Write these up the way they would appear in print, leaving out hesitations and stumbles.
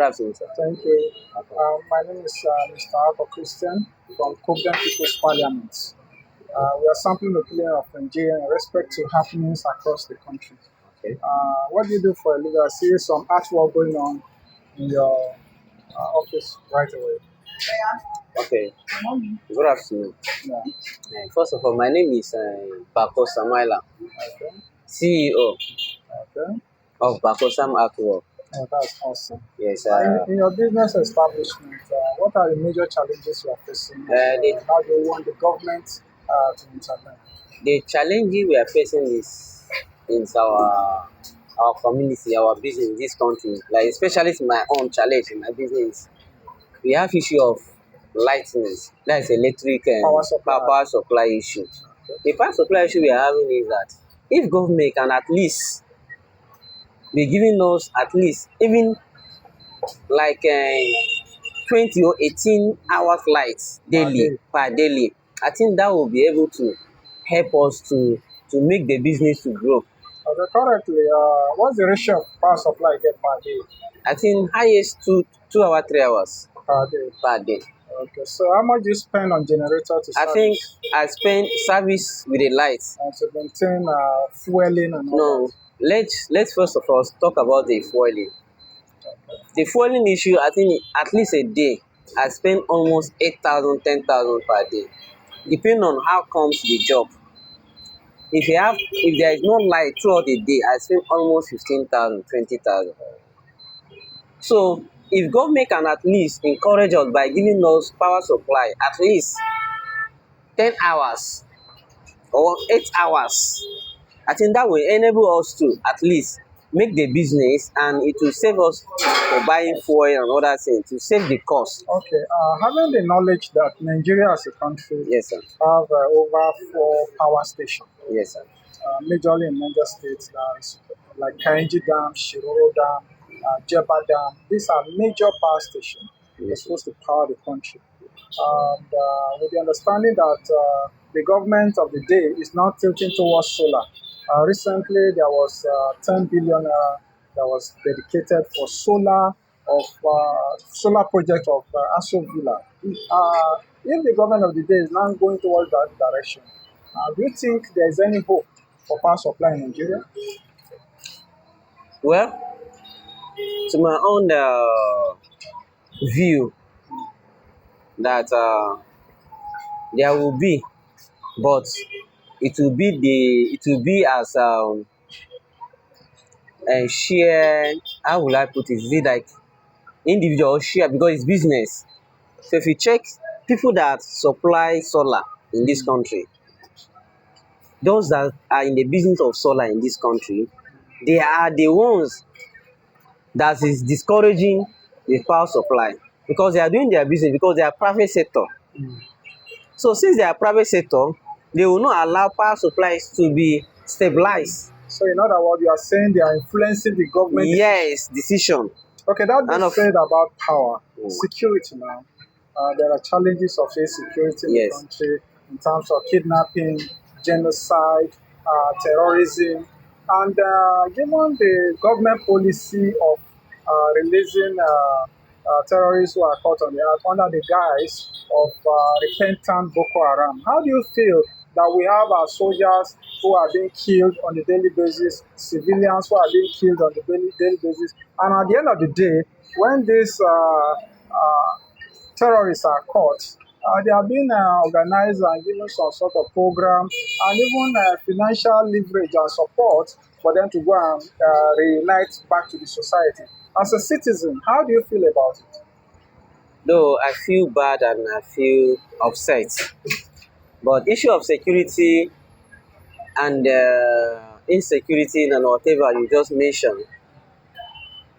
Good afternoon, sir. Thank you. Okay. My name is Mr. Alpha Christian from Cobden People's Parliament. We are sampling the opinion of Nigeria in respect to happenings across the country. Okay. What do you do for a living? I see some artwork going on in your office right away. Okay. Good afternoon. Yeah. First of all, my name is Bako Samaila, Okay. CEO Okay. of Bako Sam Artwork. Oh, that's awesome. Yes. In your business establishment, what are the major challenges you are facing? How do you want the government to intervene? The challenge we are facing is our community, our business in this country. Like especially my own challenge in my business, we have issue of lightness. That is electric and Power supply. power supply issue. The power supply issue we are having is that if government can at least be giving us at least even like 20 or 18 hours light daily day. per daily, I think that will be able to help us to make the business to grow. Okay, currently, what's the ratio of power supply you get per day? I think highest 2 hours, 3 hours Per day. per day. Okay, so how much do you spend on generator to I service think I spend service with the light. and to maintain fueling and all No, let's first of all talk about the fueling. The fueling issue, I think at least a day, I spend almost 8,000, 10,000 per day, depending on how comes the job. If there is no light throughout the day, I spend almost 15,000, 20,000. So if government can at least encourage us by giving us power supply at least 10 hours or 8 hours, I think that will enable us to at least make the business, and it will save us for buying fuel and other things, to save the cost. that. Okay, having the knowledge that Nigeria as a country Yes, sir. have over 4 power stations, Yes, sir. majorly in major states like Kainji Dam, Shiroro Dam, Jeba Dam. These are major power stations. They're Yes, sir. supposed to power the country. And with the understanding that the government of the day is now tilting towards solar. Recently, there was 10 billion that was dedicated for solar project of Aso Villa. If the government of the day is now going towards that direction, do you think there is any hope for power supply in Nigeria? Well, to my own view, that there will be, but it will be as a share. How will I put it? Is it like individual share, because it's business? So if you check people that supply solar in this country, those that are in the business of solar in this country, they are the ones that is discouraging the power supply, because they are doing their business because they are private sector. So since they are private sector, they will not allow power supplies to be stabilized. So, in other words, you are saying they are influencing the government. Yes, decision. Okay, that And being of said about power, Mm. security now, there are challenges of insecurity in the Yes. country in terms of kidnapping, genocide, terrorism, and given the government policy of releasing terrorists who are caught on the act under the guise of repentant Boko Haram, how do you feel that we have our soldiers who are being killed on a daily basis, civilians who are being killed on a daily basis, and at the end of the day, when these terrorists are caught, they are being organized and given some sort of program and even financial leverage and support for them to go and reunite back to the society. As a citizen, how do you feel about it? Though I feel bad and I feel upset, but issue of security and insecurity and whatever you just mentioned,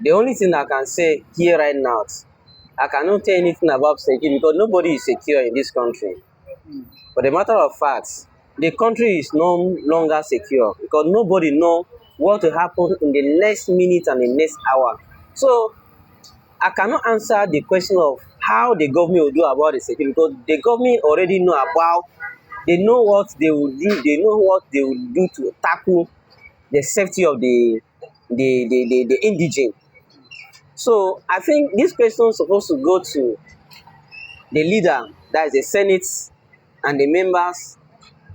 the only thing I can say here right now, I cannot tell anything about security because nobody is secure in this country. But the matter of fact, the country is no longer secure because nobody know what will happen in the next minute and the next hour. So I cannot answer the question of how the government will do about the security, because the government already know about, they know what they will do, they know what they will do to tackle the safety of the indigent. So I think this question is supposed to go to the leader, that is the Senate, and the members,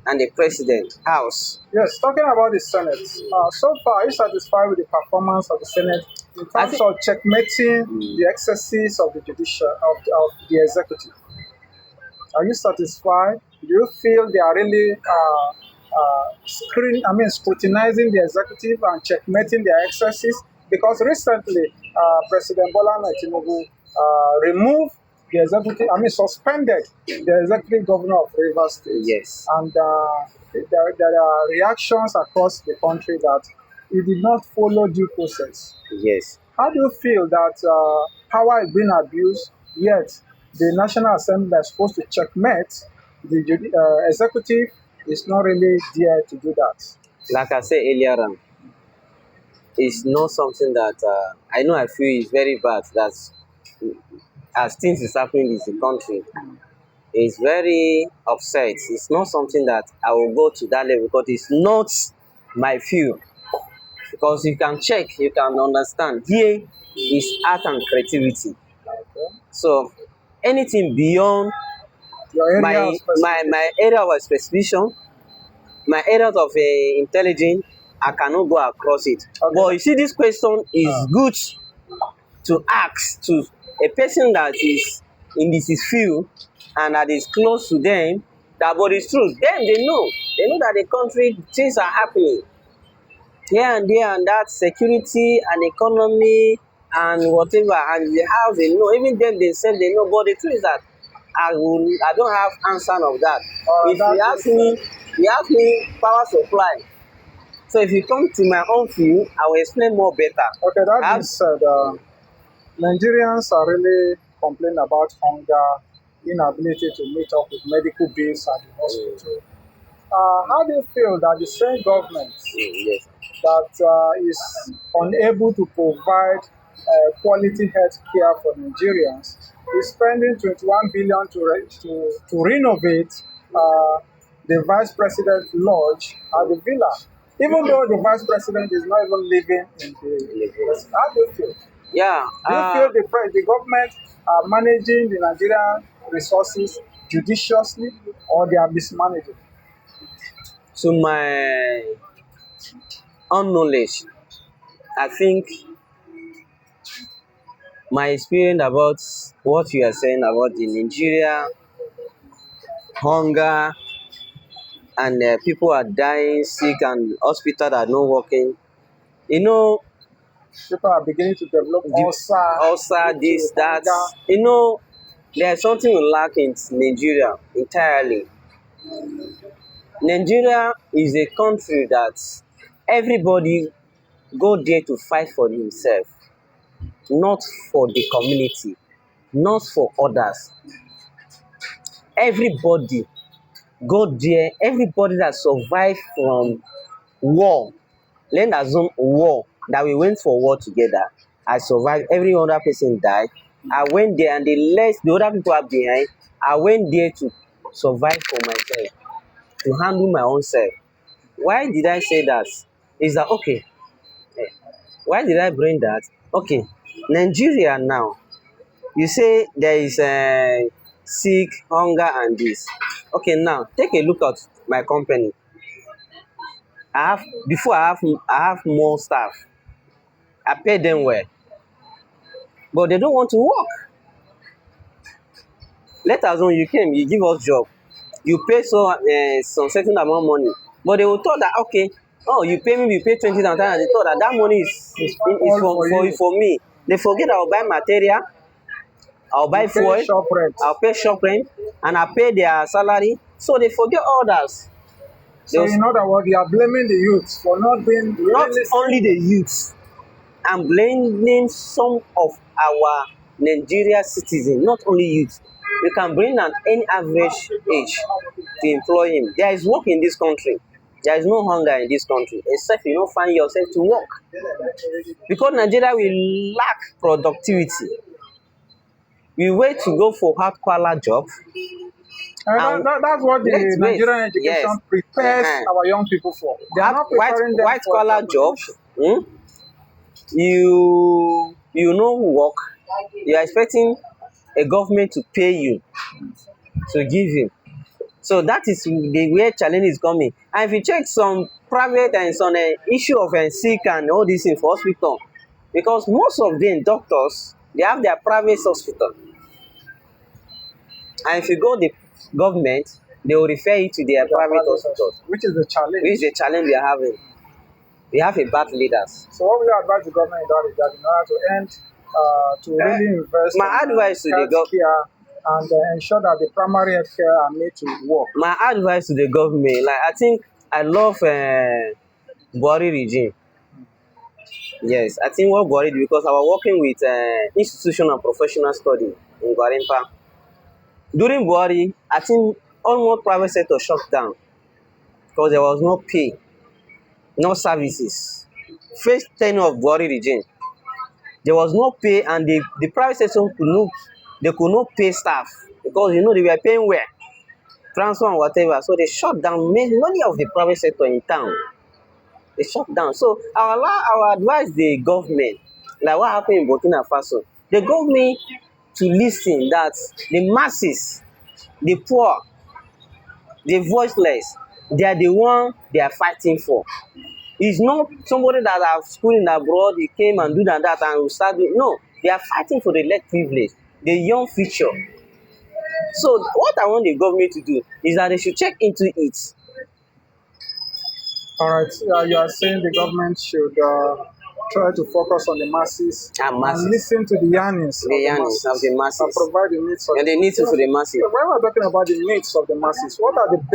and the president, House. Yes, talking about the Senate. So far, are you satisfied with the performance of the Senate in I terms think of checkmating the excesses of the judicial of the executive? Are you satisfied? Do you feel they are really scrutinizing the executive and checkmating their excesses? Because recently, President Bola Ahmed Tinubu removed the executive, suspended the executive governor of Rivers State. yes, And there are reactions across the country that he did not follow due process. yes. How do you feel that power is being abused, yet the National Assembly that's supposed to checkmate the executive is not really there to do that? Like I said earlier on, it's not something that I know I feel is very bad. That as things is happening in the country, it's very upset. It's not something that I will go to that level because it's not my field. Because you can check, you can understand. Here is art and creativity. Okay. So anything beyond Your area of my specification. area of specification, my areas of intelligence, I cannot go across it. Okay. But you see, this question is Uh, good to ask to a person that is in this field and that is close to them. That but it's true. Then they know that the country things are happening here and there, and that security and economy and whatever, and the house they know, even them themselves they know. But the truth is that I don't have answer of that. If that is, you ask me power supply. So if you come to my own field, I will explain more better. okay, that I being have, said, Nigerians are really complaining about hunger, inability to meet up with medical bills at the hospital. How do you feel that the same government yes. that is unable to provide quality health care for Nigerians is spending 21 billion to renovate the vice president lodge at the villa, even though the vice president is not even living in the president. How do you feel? Yeah. Do you feel the government are managing the Nigerian resources judiciously, or they are mismanaging? To my own knowledge, I think my experience about what you are saying about the Nigeria hunger and people are dying sick and hospital are not working. You know, People are beginning to develop the ulcer ulcer, due this, to that. hunger. You know, there's something we lack in Nigeria entirely. Nigeria is a country that everybody go there to fight for himself, not for the community, not for others. Everybody go there, everybody that survive from war, let's assume war, that we went for war together. I survived, every other person died. I went there and the other people are behind. I went there to survive for myself, to handle my own self. Why did I say that? Is that okay? Why did I bring that? Okay, Nigeria now, you say there is sick, hunger and this. Okay, now take a look at my company. I have more staff. I pay them well, but they don't want to work. Let alone you came, you give us job, you pay some certain amount of money, but they will thought that okay, oh you pay me, you pay 20,000, and they thought that that money is All for you. for me. They forget I will buy material, I will You buy pay fuel, shop rent. I will pay shop rent, and I pay their salary. So they forget others. They So was in other words, you are blaming the youth for not being not only realistic. the youth, I'm blaming some of our Nigeria citizens, not only youth. You can bring an any average age to employ him. There is work in this country. There is no hunger in this country, except you don't find yourself to work. Because Nigeria will lack productivity. We wait to go for hard collar job and That's what the wait. Nigerian education Yes. prepares Uh-huh. our young people for. They are not preparing them White for collar job. entrepreneurship. Hmm? you you no work, you are expecting a government to pay you to give you. So that is the where challenge is coming. And if you check some private and some issue of sick and all this thing for hospital, because most of them doctors they have their private hospital, and if you go the government, they will refer you to their Their private private hospital, which is the which is challenge. the challenge we are having. We have a bad leaders. So what will you advise the government in that regard in order to end, to Uh, really invest my in advice to the healthcare and ensure that the primary healthcare are made to work? my advice to the government, like I think I love Buhari regime. Yes, I think what Buhari did, because I was working with institutional and professional study in Gwarimpa. During Buhari, I think almost private sector shut down because there was no pay, no services. First tenure of Buhari regime, there was no pay, and the private sector could not pay staff because they were paying well, transfer and whatever. So they shut down many of the private sector in town. They shut down. So our advise the government, like what happened in Burkina Faso, the government to listen that the masses, the poor, the voiceless, they are the one they are fighting for. It's not somebody that have schooled in abroad, he came and do that and will start doing. No, they are fighting for the less privilege, the young future. So what I want the government to do is that they should check into it. All right, you are saying the government should try to focus on the masses And and masses, listen to the yearnings the of the yearnings of masses the and masses, provide the needs of and the the needs masses. for the masses. So when we're talking about the needs of the masses, what are the basic